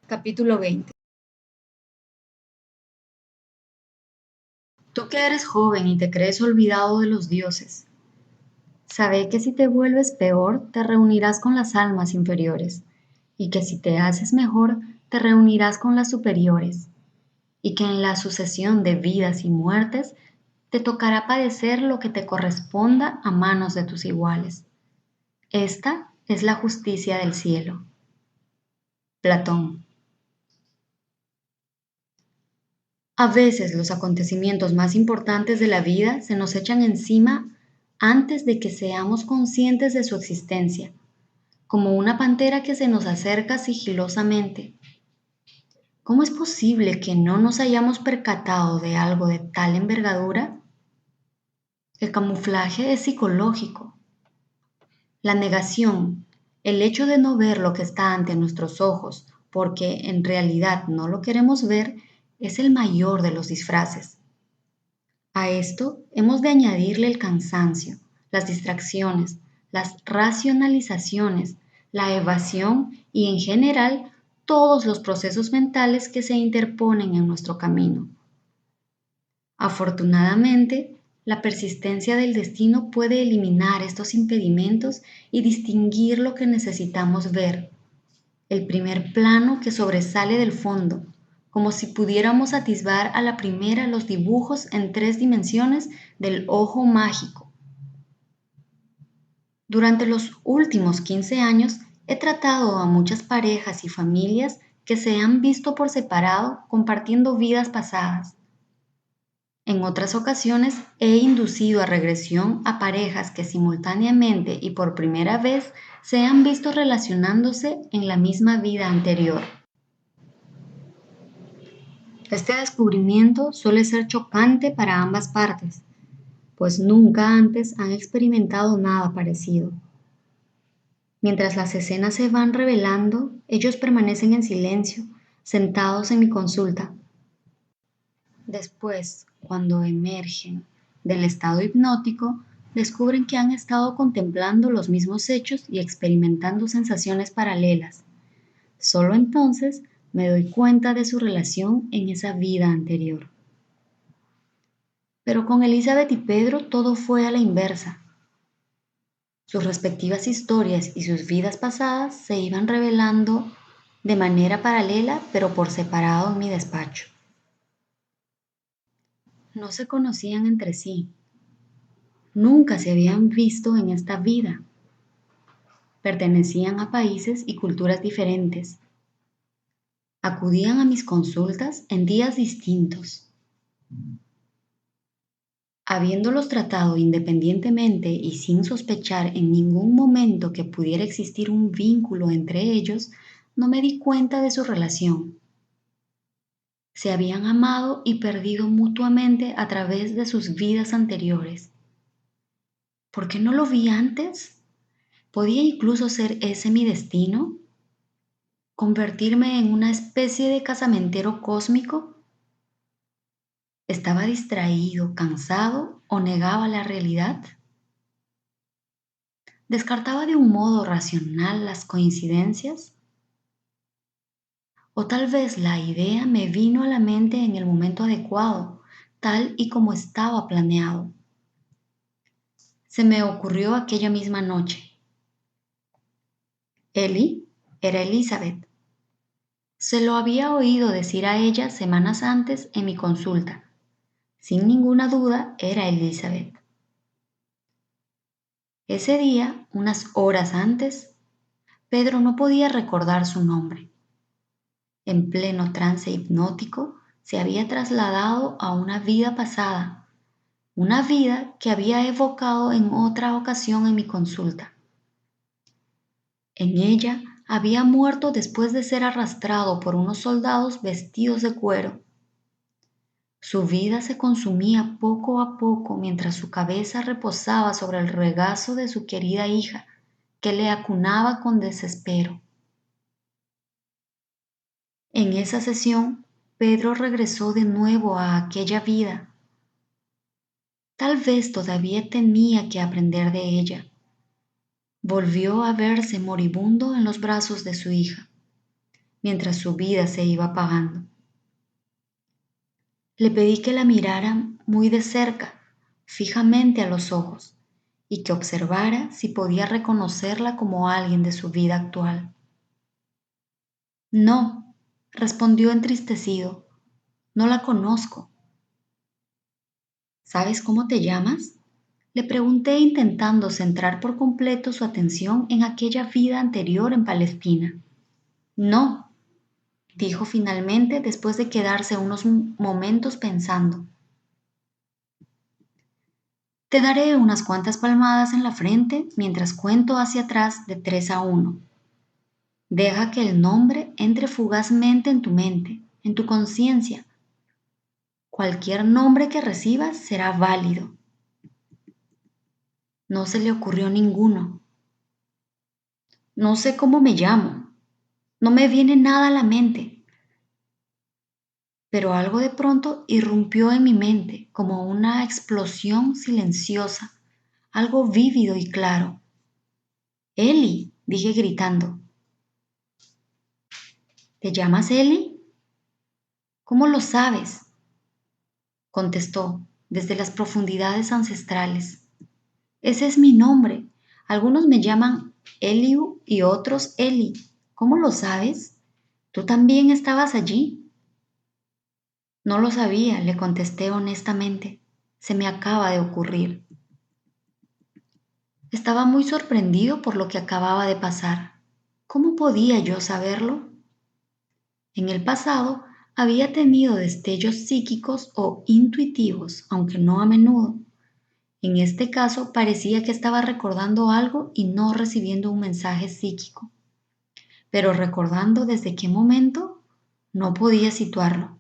Capítulo 20. Tú que eres joven y te crees olvidado de los dioses, sabe que si te vuelves peor, te reunirás con las almas inferiores, y que si te haces mejor, te reunirás con las superiores, y que en la sucesión de vidas y muertes, te tocará padecer lo que te corresponda a manos de tus iguales. Esta es la justicia del cielo. Platón. A veces los acontecimientos más importantes de la vida se nos echan encima antes de que seamos conscientes de su existencia, como una pantera que se nos acerca sigilosamente. ¿Cómo es posible que no nos hayamos percatado de algo de tal envergadura? El camuflaje es psicológico. La negación, el hecho de no ver lo que está ante nuestros ojos, porque en realidad no lo queremos ver, es el mayor de los disfraces. A esto hemos de añadirle el cansancio, las distracciones, las racionalizaciones, la evasión y en general todos los procesos mentales que se interponen en nuestro camino. Afortunadamente, la persistencia del destino puede eliminar estos impedimentos y distinguir lo que necesitamos ver, el primer plano que sobresale del fondo, como si pudiéramos atisbar a la primera los dibujos en 3 dimensiones del ojo mágico. Durante los últimos 15 años he tratado a muchas parejas y familias que se han visto por separado compartiendo vidas pasadas. En otras ocasiones he inducido a regresión a parejas que simultáneamente y por primera vez se han visto relacionándose en la misma vida anterior. Este descubrimiento suele ser chocante para ambas partes, pues nunca antes han experimentado nada parecido. Mientras las escenas se van revelando, ellos permanecen en silencio, sentados en mi consulta. Después, cuando emergen del estado hipnótico, descubren que han estado contemplando los mismos hechos y experimentando sensaciones paralelas. Solo entonces me doy cuenta de su relación en esa vida anterior. Pero con Elizabeth y Pedro todo fue a la inversa. Sus respectivas historias y sus vidas pasadas se iban revelando de manera paralela pero por separado en mi despacho. No se conocían entre sí. Nunca se habían visto en esta vida. Pertenecían a países y culturas diferentes. Acudían a mis consultas en días distintos. Habiéndolos tratado independientemente y sin sospechar en ningún momento que pudiera existir un vínculo entre ellos, no me di cuenta de su relación. Se habían amado y perdido mutuamente a través de sus vidas anteriores. ¿Por qué no lo vi antes? ¿Podía incluso ser ese mi destino? ¿Convertirme en una especie de casamentero cósmico? ¿Estaba distraído, cansado o negaba la realidad? ¿Descartaba de un modo racional las coincidencias? O tal vez la idea me vino a la mente en el momento adecuado, tal y como estaba planeado. Se me ocurrió aquella misma noche. Ellie era Elizabeth. Se lo había oído decir a ella semanas antes en mi consulta. Sin ninguna duda era Elizabeth. Ese día, unas horas antes, Pedro no podía recordar su nombre. En pleno trance hipnótico, se había trasladado a una vida pasada, una vida que había evocado en otra ocasión en mi consulta. En ella había muerto después de ser arrastrado por unos soldados vestidos de cuero. Su vida se consumía poco a poco mientras su cabeza reposaba sobre el regazo de su querida hija, que le acunaba con desespero. En esa sesión, Pedro regresó de nuevo a aquella vida. Tal vez todavía tenía que aprender de ella. Volvió a verse moribundo en los brazos de su hija. mientras su vida se iba apagando. Le pedí que la mirara muy de cerca, fijamente a los ojos, y que observara si podía reconocerla como alguien de su vida actual. No, respondió entristecido, no la conozco. ¿Sabes cómo te llamas? Le pregunté intentando centrar por completo su atención en aquella vida anterior en Palestina. No, dijo finalmente después de quedarse unos momentos pensando. Te daré unas cuantas palmadas en la frente mientras cuento hacia atrás de 3 a 1. Deja que el nombre entre fugazmente en tu mente, en tu conciencia. Cualquier nombre que recibas será válido. No se le ocurrió ninguno. No sé cómo me llamo. No me viene nada a la mente. Pero algo de pronto irrumpió en mi mente como una explosión silenciosa, algo vívido y claro. Eli, dije gritando. ¿Te llamas Eli? ¿Cómo lo sabes? Contestó desde las profundidades ancestrales. Ese es mi nombre. Algunos me llaman Eliu y otros Eli. ¿Cómo lo sabes? ¿Tú también estabas allí? No lo sabía, le contesté honestamente. Se me acaba de ocurrir. Estaba muy sorprendido por lo que acababa de pasar. ¿Cómo podía yo saberlo? En el pasado había tenido destellos psíquicos o intuitivos, aunque no a menudo. En este caso parecía que estaba recordando algo y no recibiendo un mensaje psíquico. Pero recordando desde qué momento, no podía situarlo.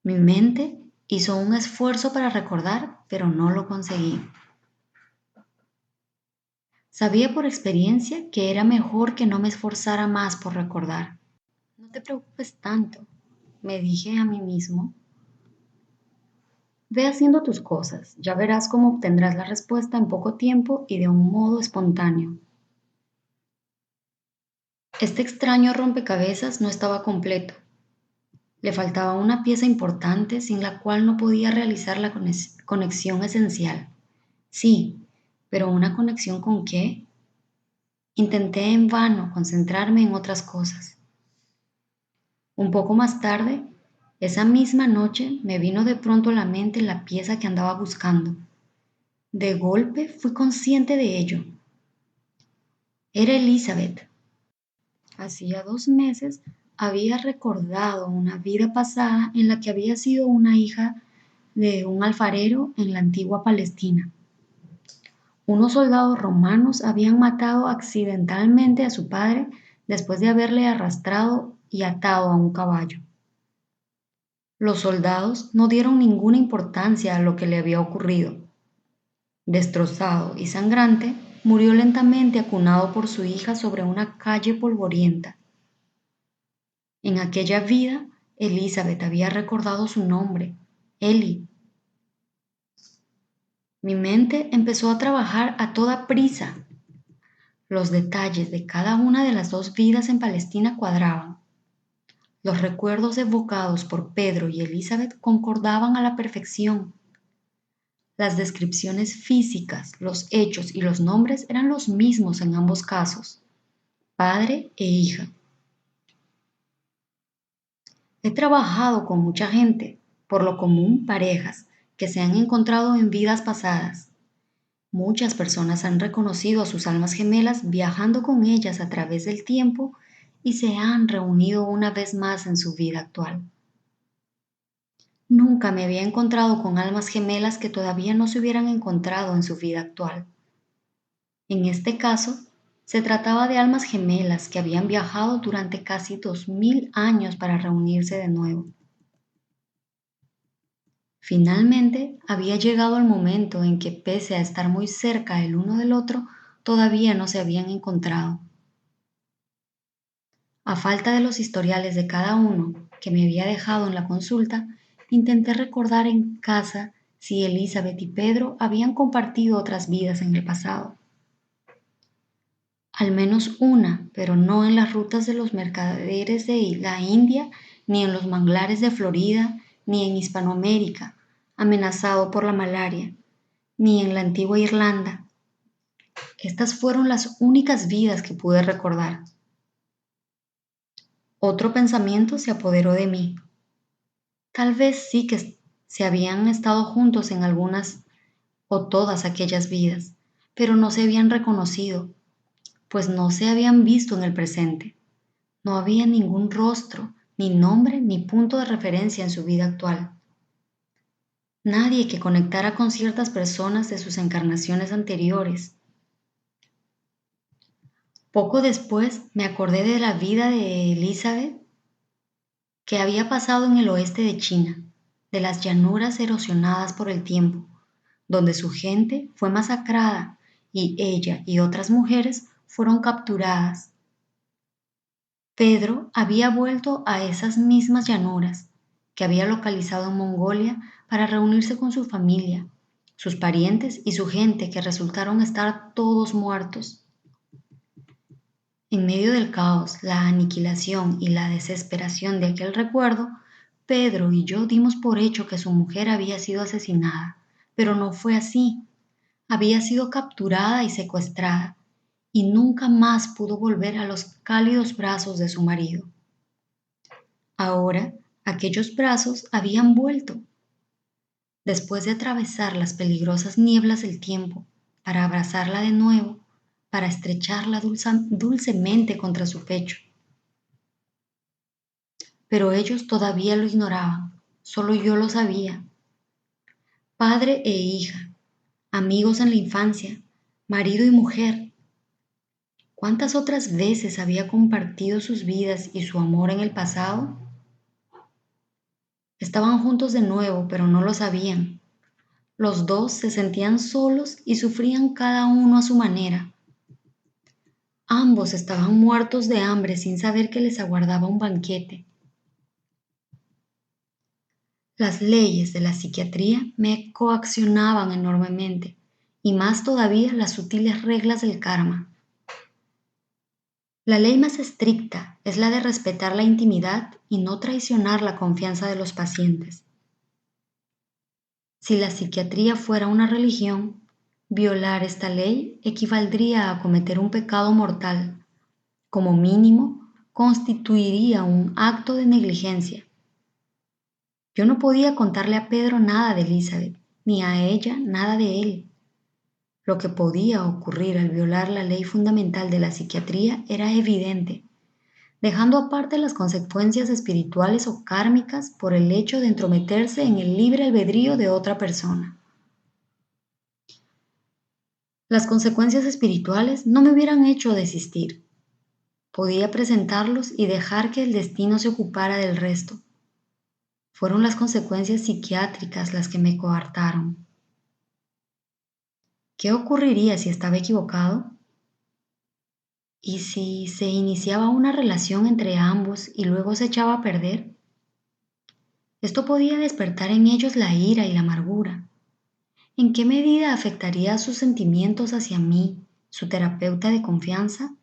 Mi mente hizo un esfuerzo para recordar, pero no lo conseguí. Sabía por experiencia que era mejor que no me esforzara más por recordar. No te preocupes tanto, me dije a mí mismo. Ve haciendo tus cosas, ya verás cómo obtendrás la respuesta en poco tiempo y de un modo espontáneo. Este extraño rompecabezas no estaba completo. Le faltaba una pieza importante sin la cual no podía realizar la conexión esencial. Sí, pero ¿una conexión con qué? Intenté en vano concentrarme en otras cosas. Un poco más tarde, esa misma noche, me vino de pronto a la mente la pieza que andaba buscando. De golpe fui consciente de ello. Era Elizabeth. Hacía 2 meses había recordado una vida pasada en la que había sido una hija de un alfarero en la antigua Palestina. Unos soldados romanos habían matado accidentalmente a su padre después de haberle arrastrado y atado a un caballo. Los soldados no dieron ninguna importancia a lo que le había ocurrido. Destrozado y sangrante, murió lentamente acunado por su hija sobre una calle polvorienta. En aquella vida, Elizabeth había recordado su nombre, Eli. Mi mente empezó a trabajar a toda prisa. Los detalles de cada una de las 2 vidas en Palestina cuadraban. Los recuerdos evocados por Pedro y Elizabeth concordaban a la perfección. Las descripciones físicas, los hechos y los nombres eran los mismos en ambos casos, padre e hija. He trabajado con mucha gente, por lo común parejas, que se han encontrado en vidas pasadas. Muchas personas han reconocido a sus almas gemelas viajando con ellas a través del tiempo y se han reunido una vez más en su vida actual. Nunca me había encontrado con almas gemelas que todavía no se hubieran encontrado en su vida actual. En este caso, se trataba de almas gemelas que habían viajado durante casi 2000 años para reunirse de nuevo. Finalmente, había llegado el momento en que, pese a estar muy cerca el uno del otro, todavía no se habían encontrado. A falta de los historiales de cada uno que me había dejado en la consulta, intenté recordar en casa si Elizabeth y Pedro habían compartido otras vidas en el pasado. Al menos una, pero no en las rutas de los mercaderes de la India, ni en los manglares de Florida, ni en Hispanoamérica, amenazado por la malaria, ni en la antigua Irlanda. Estas fueron las únicas vidas que pude recordar. Otro pensamiento se apoderó de mí. Tal vez sí que se habían estado juntos en algunas o todas aquellas vidas, pero no se habían reconocido, pues no se habían visto en el presente. No había ningún rostro, ni nombre, ni punto de referencia en su vida actual. Nadie que conectara con ciertas personas de sus encarnaciones anteriores. Poco después me acordé de la vida de Elizabeth que había pasado en el oeste de China, de las llanuras erosionadas por el tiempo, donde su gente fue masacrada y ella y otras mujeres fueron capturadas. Pedro había vuelto a esas mismas llanuras que había localizado en Mongolia para reunirse con su familia, sus parientes y su gente que resultaron estar todos muertos. En medio del caos, la aniquilación y la desesperación de aquel recuerdo, Pedro y yo dimos por hecho que su mujer había sido asesinada, pero no fue así. Había sido capturada y secuestrada, y nunca más pudo volver a los cálidos brazos de su marido. Ahora, aquellos brazos habían vuelto, después de atravesar las peligrosas nieblas del tiempo, para abrazarla de nuevo, para estrecharla dulcemente contra su pecho. Pero ellos todavía lo ignoraban, solo yo lo sabía. Padre e hija, amigos en la infancia, marido y mujer. ¿Cuántas otras veces había compartido sus vidas y su amor en el pasado? Estaban juntos de nuevo, pero no lo sabían. Los dos se sentían solos y sufrían cada uno a su manera. Ambos estaban muertos de hambre sin saber que les aguardaba un banquete. Las leyes de la psiquiatría me coaccionaban enormemente, y más todavía las sutiles reglas del karma. La ley más estricta es la de respetar la intimidad y no traicionar la confianza de los pacientes. Si la psiquiatría fuera una religión, violar esta ley equivaldría a cometer un pecado mortal. Como mínimo, constituiría un acto de negligencia. Yo no podía contarle a Pedro nada de Elizabeth, ni a ella nada de él. Lo que podía ocurrir al violar la ley fundamental de la psiquiatría era evidente, dejando aparte las consecuencias espirituales o kármicas por el hecho de entrometerse en el libre albedrío de otra persona. Las consecuencias espirituales no me hubieran hecho desistir. Podía presentarlos y dejar que el destino se ocupara del resto. Fueron las consecuencias psiquiátricas las que me coartaron. ¿Qué ocurriría si estaba equivocado? ¿Y si se iniciaba una relación entre ambos y luego se echaba a perder? Esto podía despertar en ellos la ira y la amargura. ¿En qué medida afectaría sus sentimientos hacia mí, su terapeuta de confianza?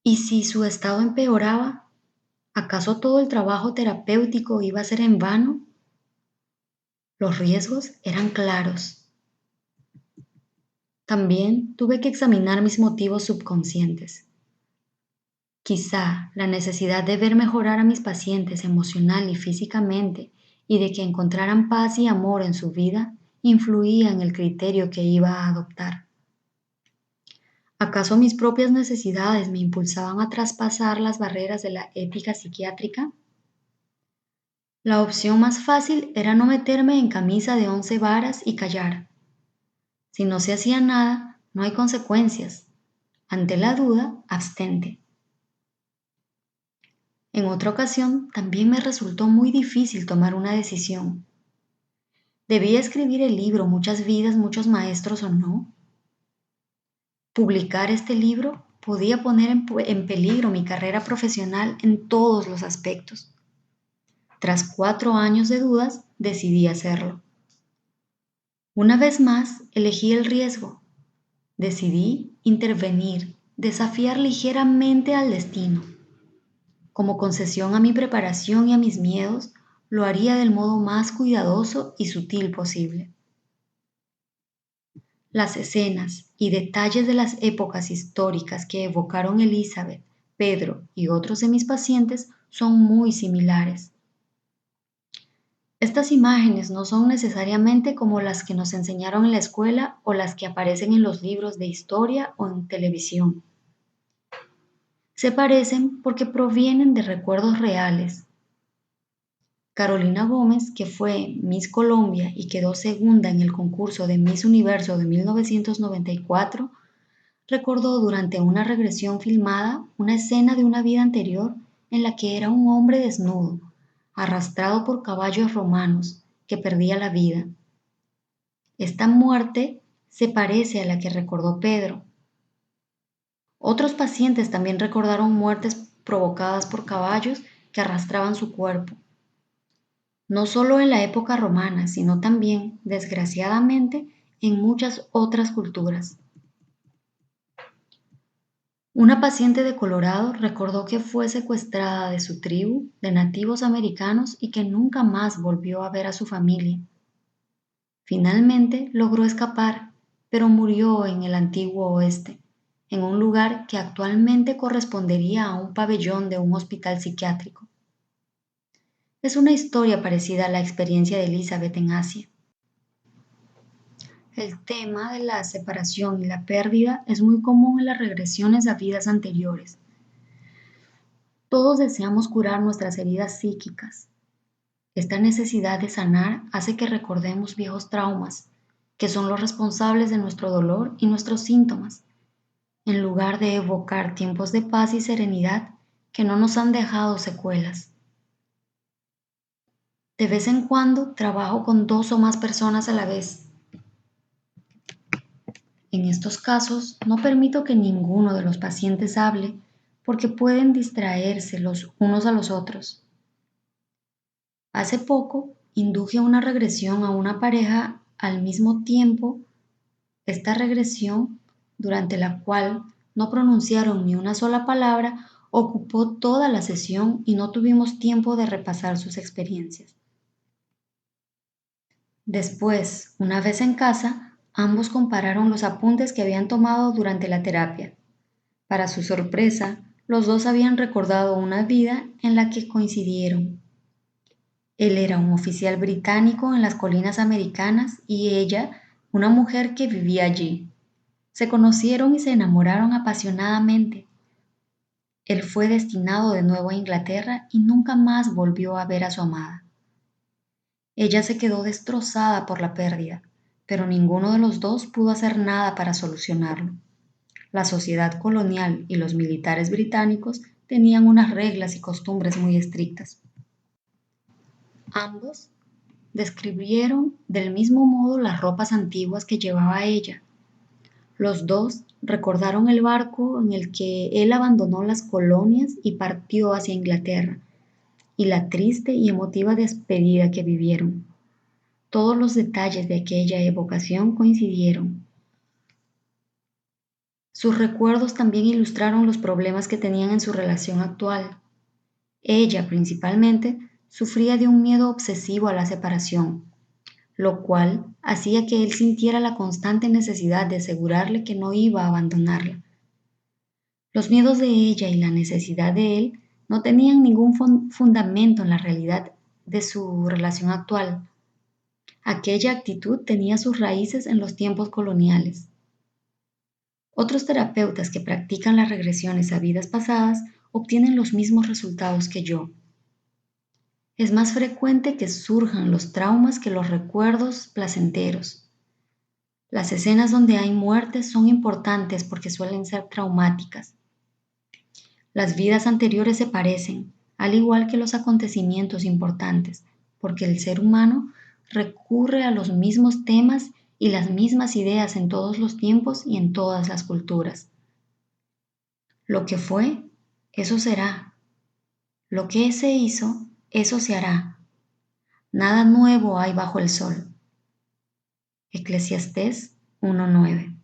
¿Y si su estado empeoraba? ¿Acaso todo el trabajo terapéutico iba a ser en vano? Los riesgos eran claros. También tuve que examinar mis motivos subconscientes. Quizá la necesidad de ver mejorar a mis pacientes emocional y físicamente y de que encontraran paz y amor en su vida influía en el criterio que iba a adoptar. ¿Acaso mis propias necesidades me impulsaban a traspasar las barreras de la ética psiquiátrica? La opción más fácil era no meterme en camisa de 11 varas y callar. Si no se hacía nada, no hay consecuencias. Ante la duda, abstente. En otra ocasión, también me resultó muy difícil tomar una decisión. ¿Debía escribir el libro Muchas vidas, muchos maestros o no? Publicar este libro podía poner en peligro mi carrera profesional en todos los aspectos. Tras 4 años de dudas, decidí hacerlo. Una vez más, elegí el riesgo. Decidí intervenir, desafiar ligeramente al destino. Como concesión a mi preparación y a mis miedos, lo haría del modo más cuidadoso y sutil posible. Las escenas y detalles de las épocas históricas que evocaron Elizabeth, Pedro y otros de mis pacientes son muy similares. Estas imágenes no son necesariamente como las que nos enseñaron en la escuela o las que aparecen en los libros de historia o en televisión. Se parecen porque provienen de recuerdos reales. Carolina Gómez, que fue Miss Colombia y quedó segunda en el concurso de Miss Universo de 1994, recordó durante una regresión filmada una escena de una vida anterior en la que era un hombre desnudo, arrastrado por caballos romanos, que perdía la vida. Esta muerte se parece a la que recordó Pedro. Otros pacientes también recordaron muertes provocadas por caballos que arrastraban su cuerpo. No solo en la época romana, sino también, desgraciadamente, en muchas otras culturas. Una paciente de Colorado recordó que fue secuestrada de su tribu de nativos americanos y que nunca más volvió a ver a su familia. Finalmente logró escapar, pero murió en el antiguo oeste, en un lugar que actualmente correspondería a un pabellón de un hospital psiquiátrico. Es una historia parecida a la experiencia de Elizabeth en Asia. El tema de la separación y la pérdida es muy común en las regresiones a vidas anteriores. Todos deseamos curar nuestras heridas psíquicas. Esta necesidad de sanar hace que recordemos viejos traumas, que son los responsables de nuestro dolor y nuestros síntomas, en lugar de evocar tiempos de paz y serenidad que no nos han dejado secuelas. De vez en cuando trabajo con 2 o más personas a la vez. En estos casos, no permito que ninguno de los pacientes hable porque pueden distraerse los unos a los otros. Hace poco, induje una regresión a una pareja al mismo tiempo. Esta regresión, durante la cual no pronunciaron ni una sola palabra, ocupó toda la sesión y no tuvimos tiempo de repasar sus experiencias. Después, una vez en casa, ambos compararon los apuntes que habían tomado durante la terapia. Para su sorpresa, los dos habían recordado una vida en la que coincidieron. Él era un oficial británico en las colinas americanas y ella, una mujer que vivía allí. Se conocieron y se enamoraron apasionadamente. Él fue destinado de nuevo a Inglaterra y nunca más volvió a ver a su amada. Ella se quedó destrozada por la pérdida, pero ninguno de los dos pudo hacer nada para solucionarlo. La sociedad colonial y los militares británicos tenían unas reglas y costumbres muy estrictas. Ambos describieron del mismo modo las ropas antiguas que llevaba ella. Los dos recordaron el barco en el que él abandonó las colonias y partió hacia Inglaterra, y la triste y emotiva despedida que vivieron. Todos los detalles de aquella evocación coincidieron. Sus recuerdos también ilustraron los problemas que tenían en su relación actual. Ella, principalmente, sufría de un miedo obsesivo a la separación, lo cual hacía que él sintiera la constante necesidad de asegurarle que no iba a abandonarla. Los miedos de ella y la necesidad de él no tenían ningún fundamento en la realidad de su relación actual. Aquella actitud tenía sus raíces en los tiempos coloniales. Otros terapeutas que practican las regresiones a vidas pasadas obtienen los mismos resultados que yo. Es más frecuente que surjan los traumas que los recuerdos placenteros. Las escenas donde hay muertes son importantes porque suelen ser traumáticas. Las vidas anteriores se parecen, al igual que los acontecimientos importantes, porque el ser humano recurre a los mismos temas y las mismas ideas en todos los tiempos y en todas las culturas. Lo que fue, eso será. Lo que se hizo, eso se hará. Nada nuevo hay bajo el sol. Eclesiastés 1:9.